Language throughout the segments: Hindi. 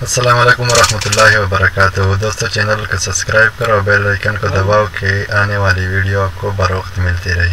अस्सलाम वालेकुम वरहमतुल्लाहि वबरकातुहू। दोस्तों, चैनल को सब्सक्राइब करो और बेल आइकन को दबाओ कि आने वाली वीडियो आपको बरोक्त मिलती रही।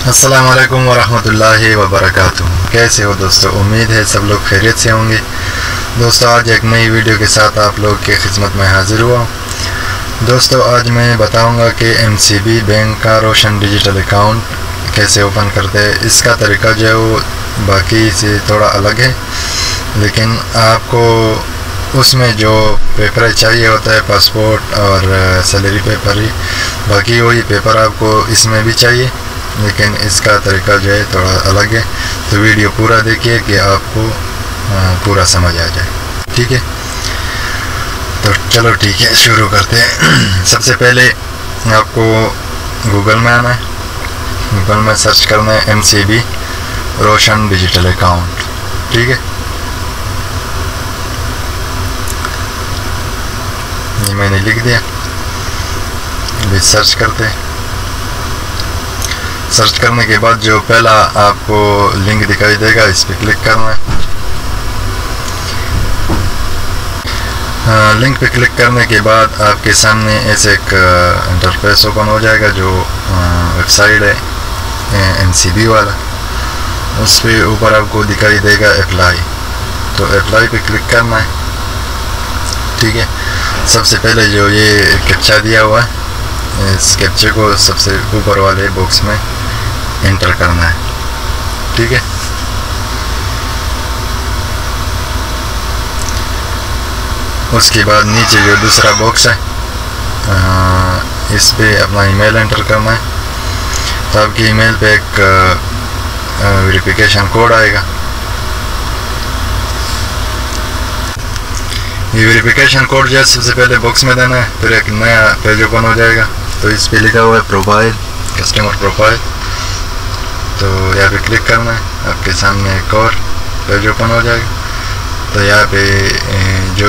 अस्सलाम वालेकुम वरहमतुल्लाहि वबरकातुहू। कैसे हो दोस्तों? उम्मीद है सब लोग खैरियत से होंगे। दोस्तों, आज एक नई वीडियो के साथ आप लोग की खिदमत में हाजिर हुआ। दोस्तों, आज मैं बताऊंगा कि MCB बैंक का रोशन डिजिटल अकाउंट कैसे ओपन करते हैं। इसका तरीका जो है वो बाकी से थोड़ा अलग है, लेकिन आपको उसमें जो पेपर चाहिए होता है पासपोर्ट और सैलरी पेपर ही, बाकी वही पेपर आपको इसमें भी चाहिए, लेकिन इसका तरीका जो है थोड़ा अलग है। तो वीडियो पूरा देखिए कि आपको पूरा समझ आ जाए। ठीक है, तो चलो ठीक है, शुरू करते हैं। सबसे पहले आपको गूगल में आना है। गूगल में सर्च करना है MCB रोशन डिजिटल अकाउंट। ठीक है, ये मैंने लिख दिया। अभी सर्च करते हैं। सर्च करने के बाद जो पहला आपको लिंक दिखाई देगा, इस पर क्लिक करना है। लिंक पे क्लिक करने के बाद आपके सामने ऐसे एक इंटरफेस ओपन हो जाएगा, जो वेबसाइट है MCB वाला। उस पे ऊपर आपको दिखाई देगा अप्लाई, तो अप्लाई पे क्लिक करना है। ठीक है, सबसे पहले जो ये कैप्चा दिया हुआ है, इस कैप्चे को सबसे ऊपर वाले बॉक्स में एंटर करना है। ठीक है, उसके बाद नीचे जो दूसरा बॉक्स है, इस पे अपना ईमेल एंटर करना है। तो आपकी ईमेल पे एक वेरिफिकेशन कोड आएगा। ये वेरिफिकेशन कोड जो है सबसे पहले बॉक्स में देना है, फिर एक नया पेज ओपन हो जाएगा। तो इस पे लिखा हुआ है प्रोफाइल, कस्टमर प्रोफाइल। तो यहाँ पे क्लिक करना है, आपके सामने एक और पेज ओपन हो जाएगा। तो यहाँ पे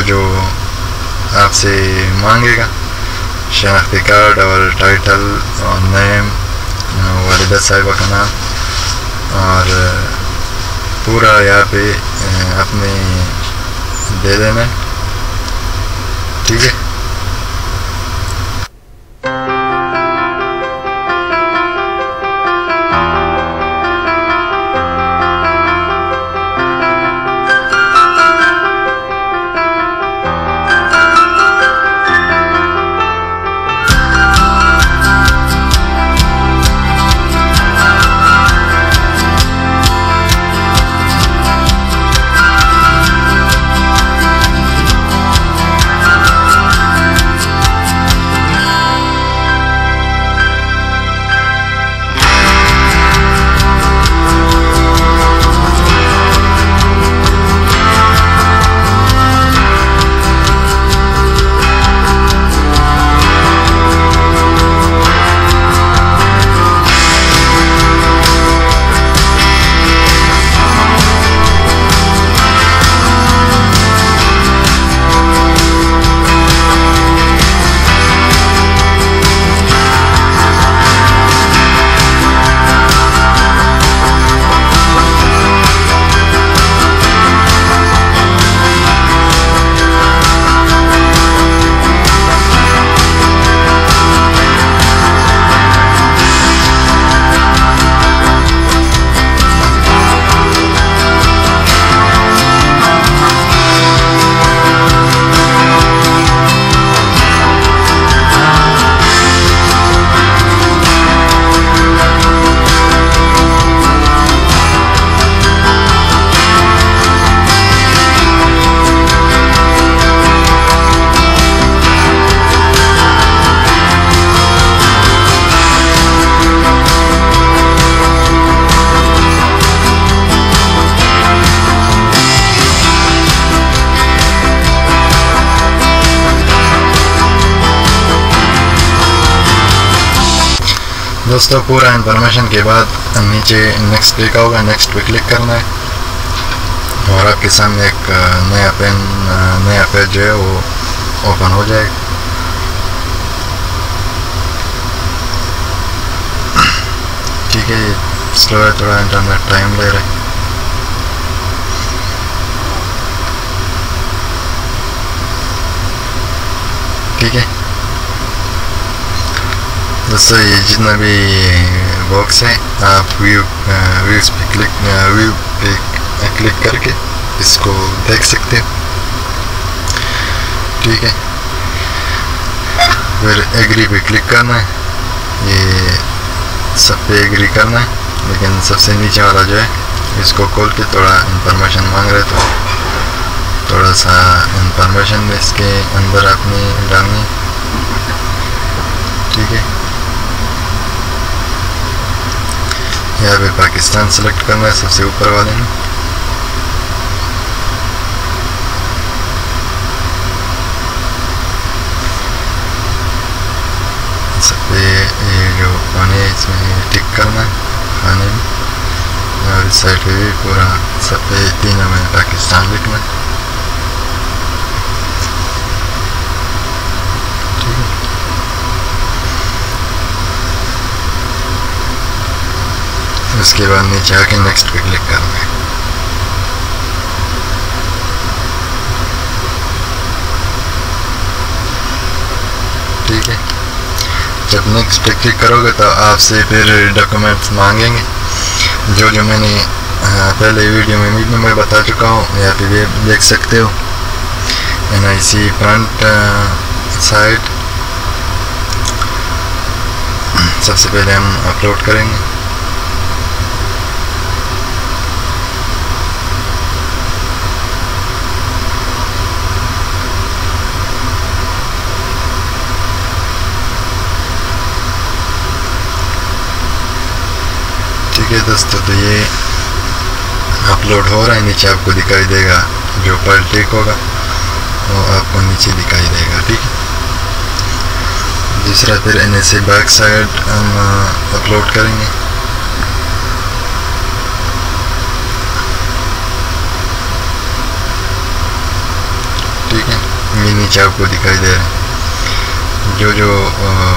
जो आपसे मांगेगा, शनाख्ती कार्ड और टाइटल और नेम, वालिदा साहिबा का नाम और पूरा यहाँ पे अपने दे देना है। ठीक है, दोस्तों, पूरा इंफॉर्मेशन के बाद नीचे नेक्स्ट लिखा होगा, नेक्स्ट पे क्लिक करना है और आपके सामने एक नया पेज जो है वो ओपन हो जाएगा। ठीक है, स्लो है थोड़ा, इंटरनेट टाइम ले रहा है। दोस्तों ये जितना भी बॉक्स है आप व्यूज़ पे क्लिक करके इसको देख सकते हो। ठीक है, फिर एग्री पे क्लिक करना है, ये सब पे एग्री करना है, लेकिन सबसे नीचे वाला जो है इसको खोल के थोड़ा इंफॉर्मेशन मांग रहे तो थोड़ा सा इंफॉर्मेशन इसके अंदर आपने डालनी। ठीक है, यहाँ पे पाकिस्तान सेलेक्ट करना है सबसे ऊपर वाले में। सब पे ये जो खाने इसमें टिक करना है खाने में, और इस साइड पे भी पूरा सब पे तीनों में पाकिस्तान लिखना है। ठीक है, उसके बाद नीचे आके नेक्स्ट पे क्लिक करना है। ठीक है, जब नेक्स्ट पे क्लिक करोगे तो आपसे फिर डॉक्यूमेंट्स मांगेंगे, जो मैंने पहले वीडियो में मैं बता चुका हूँ, यहाँ पे देख सकते हो। NIC फ्रंट साइड सबसे पहले हम अपलोड करेंगे। ठीक है दोस्तों, तो ये अपलोड हो रहा है, नीचे आपको दिखाई देगा जो फाइल टिक होगा वो आपको नीचे दिखाई देगा। ठीक है, दूसरा फिर NIC बैक साइड हम अपलोड करेंगे। ठीक है, ये नीचे आपको दिखाई दे रहा है जो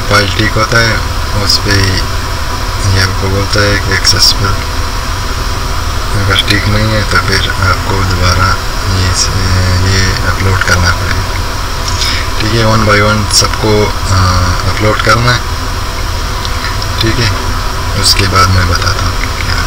फाइल टिक होता है उस पर ये आपको बोलता है कि एक्सेसिबल। अगर ठीक नहीं है तो फिर आपको दोबारा ये अपलोड करना पड़ेगा। ठीक है, 1 बाय 1 सबको अपलोड करना है। ठीक है, उसके बाद मैं बताता हूँ क्या।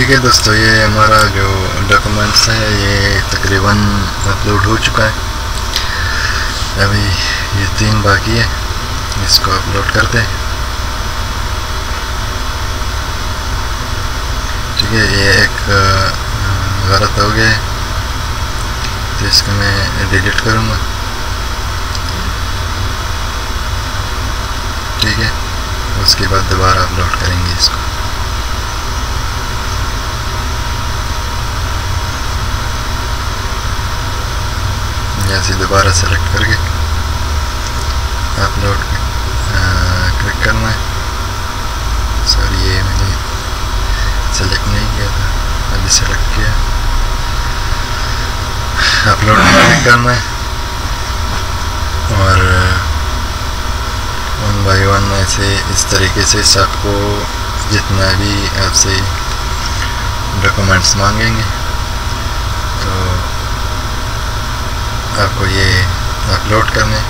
ठीक है दोस्तों, ये हमारा जो डॉक्यूमेंट्स है ये तकरीबन अपलोड हो चुका है। अभी ये 3 बाकी है, इसको अपलोड करते हैं। ठीक है, ये एक गलत हो गया तो इसको मैं डिलीट करूँगा। ठीक है, उसके बाद दोबारा अपलोड करेंगे इसको। जैसे दोबारा सेलेक्ट करके अपलोड क्लिक करना है। सॉरी, ये मैंने सेलेक्ट नहीं किया था, अभी सेलेक्ट किया। अपलोड में क्लिक करना है और 1 बाय 1 ऐसे इस तरीके से सबको जितना भी आपसे डॉक्यूमेंट्स मांगेंगे तो आपको ये अपलोड करने।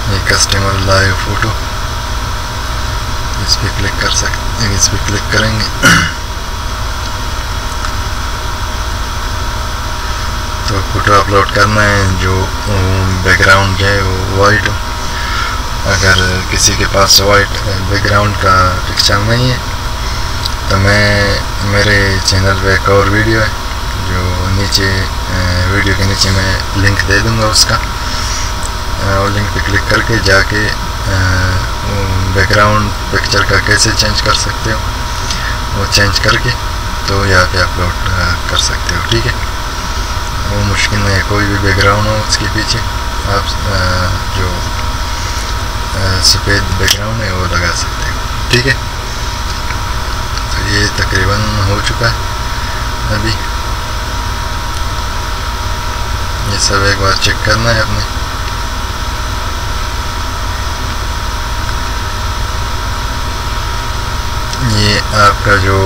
ये कस्टमर लाइव फोटो, इस पर क्लिक कर सकते हैं, इस पर क्लिक करेंगे तो फोटो अपलोड करना है। जो बैकग्राउंड है वो वाइट हो। अगर किसी के पास वाइट बैकग्राउंड का पिक्चर नहीं है तो मेरे चैनल पे एक और वीडियो है जो नीचे वीडियो के नीचे मैं लिंक दे दूंगा उसका, और लिंक पे क्लिक करके जाके बैकग्राउंड पिक्चर का कैसे चेंज कर सकते हो वो चेंज करके तो यहाँ पे अपलोड कर सकते हो। ठीक है, वो मुश्किल नहीं है, कोई भी बैकग्राउंड हो उसके पीछे आप जो सफ़ेद बैकग्राउंड है वो लगा सकते हो। ठीक है, तो ये तकरीबन हो चुका है। अभी ये सब एक बार चेक करना है अपने। ये आपका जो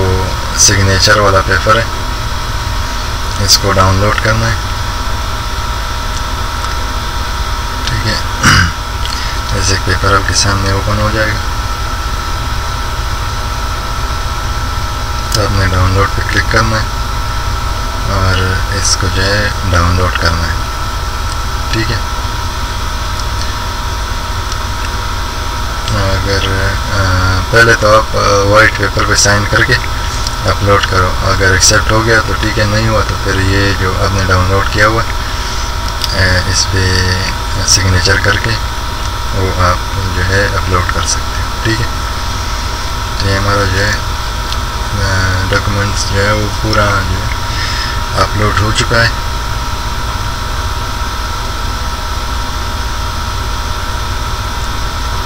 सिग्नेचर वाला पेपर है इसको डाउनलोड करना है। ठीक है, ऐसे पेपर आपके सामने ओपन हो जाएगा तो आपने डाउनलोड पे क्लिक करना है और इसको जो है डाउनलोड करना है। ठीक है, अगर पहले तो आप वाइट पेपर पे साइन करके अपलोड करो, अगर एक्सेप्ट हो गया तो ठीक है, नहीं हुआ तो फिर ये जो आपने डाउनलोड किया हुआ इस पे सिग्नेचर करके वो आप जो है अपलोड कर सकते हो। ठीक है, तो ये हमारा जो है डॉक्यूमेंट्स जो है वो पूरा जो है अपलोड हो चुका है।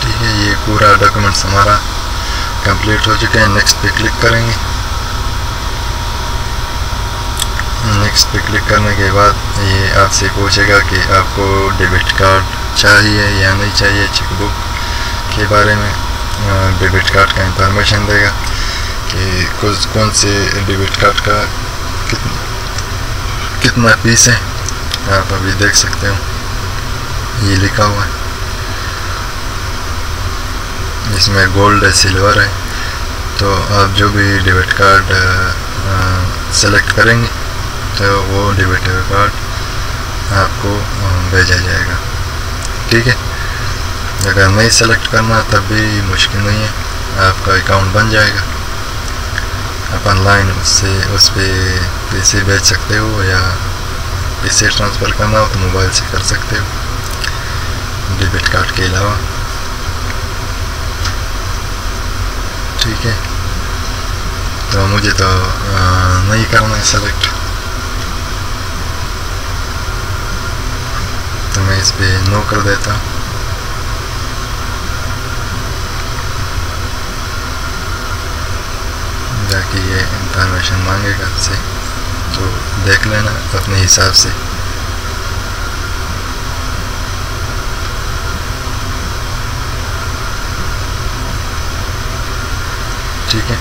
ठीक है, ये पूरा डॉक्यूमेंट्स हमारा कंप्लीट हो चुका है। नेक्स्ट पे क्लिक करेंगे। नेक्स्ट पे क्लिक करने के बाद ये आपसे पूछेगा कि आपको डेबिट कार्ड चाहिए या नहीं चाहिए। चेकबुक के बारे में डेबिट कार्ड का इंफॉर्मेशन देगा कि कौन से डेबिट कार्ड का कितना फीस है। आप अभी देख सकते हो ये लिखा हुआ है, इसमें गोल्ड है, सिल्वर है। तो आप जो भी डेबिट कार्ड सेलेक्ट करेंगे तो वो डेबिट कार्ड आपको भेजा जाएगा। ठीक है, अगर नहीं सेलेक्ट करना तब भी मुश्किल नहीं है, आपका अकाउंट बन जाएगा। आप ऑनलाइन उससे उस पर पैसे भेज सकते हो या पैसे ट्रांसफ़र करना हो तो मोबाइल से कर सकते हो डेबिट कार्ड के अलावा। ठीक है, तो मुझे तो नहीं करना है सेलेक्ट, तो मैं इस पे नो कर देता हूँ। जाके ये इंफॉर्मेशन मांगेगा आपसे तो देख लेना अपने हिसाब से। ठीक है,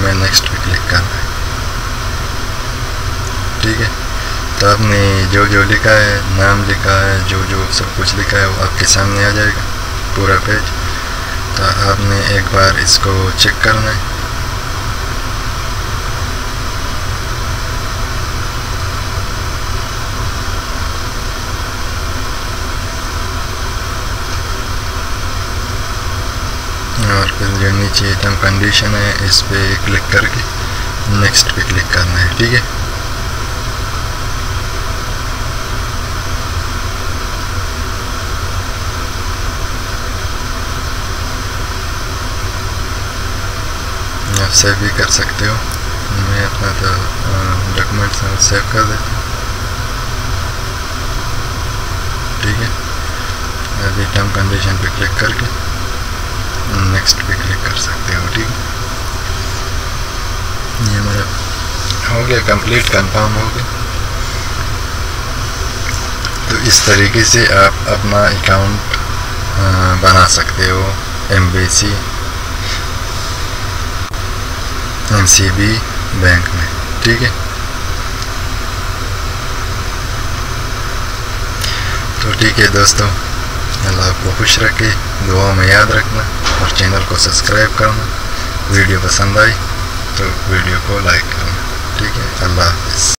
हमें नेक्स्ट पे क्लिक करना है। ठीक है, तो आपने जो जो लिखा है, नाम लिखा है, जो जो सब कुछ लिखा है वो आपके सामने आ जाएगा पूरा पेज। तो आपने एक बार इसको चेक करना है। और फिर जो नीचे टर्म कंडीशन है इस पे क्लिक करके नेक्स्ट पे क्लिक करना है। ठीक है, आप सेव भी कर सकते हो। मैं अपना तो डॉक्यूमेंट्स सेव कर देता हूँ। ठीक है, अभी टर्म कंडीशन पे क्लिक करके नेक्स्ट पे क्लिक कर सकते हो। ठीक है, ये मेरा हो गया कंप्लीट, कंफर्म हो गया। तो इस तरीके से आप अपना अकाउंट बना सकते हो एम्बेसी एमसीबी बैंक में। ठीक है, तो ठीक है दोस्तों, अल्लाह आपको खुश रखे, दुआ में याद रखना और चैनल को सब्सक्राइब करना। वीडियो पसंद आई तो वीडियो को लाइक करना। ठीक है, अल्लाह हाफिज़।